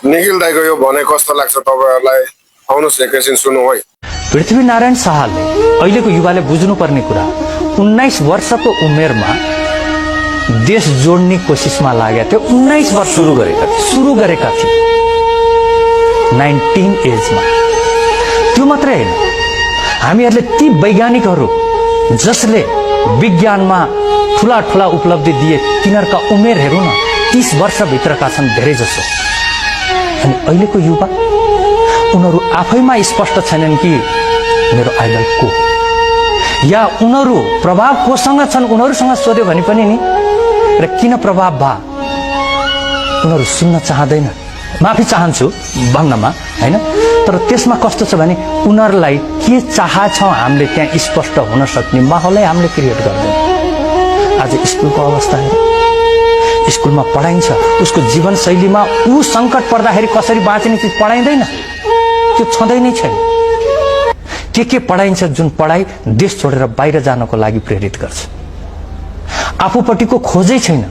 निखिल दाइको यो भने कस्तो लाग्छ तपाईहरुलाई आउनुस् एकैछिन सुनौ है। पृथ्वीनारायण शाहले अहिलेको युवाले बुझ्नुपर्ने कुरा 19 वर्षको उमेरमा देश जोड्ने कोसिसमा लागेका थियो। 19 वर्ष सुरु गरेका थिए 19 एजमा। त्यो मात्रै हैन, हामीहरूले ती वैज्ञानिकहरू जसले विज्ञानमा ठूला ठूला उपलब्धि दिए तिनीहरूका उमेर हेरौँ न 30 वर्षभित्रका छन् धेरै जसो। अनि अहिलेको युवा उनीहरू आफैमा स्पष्ट छैनन् कि मेरो आइडल को, या उनीहरू प्रभाव कोसँग छन् उनीहरूसँग सोध्यो भने पनि नि र किन प्रभाव भा उनीहरू सुन्न चाहदैन। माफी चाहन्छु भन्नमा हैन, तर त्यसमा कस्तो छ भने उनीहरूलाई के चाहछौँ हामीले त्यहाँ स्पष्ट हुन सक्ने माहौलै हामीले क्रिएट गर्दैन। आज स्कुलको अवस्था हेर, स्कुलमा पढाइन्छ, उसको जीवनशैलीमा ऊ सङ्कट पर्दाखेरि कसरी बाँच्ने चिज पढाइँदैन, त्यो छँदै नै छैन। के पढाइन्छ जुन पढाइ देश छोडेर बाहिर जानको लागि प्रेरित गर्छ। आफूपट्टिको खोजै छैन।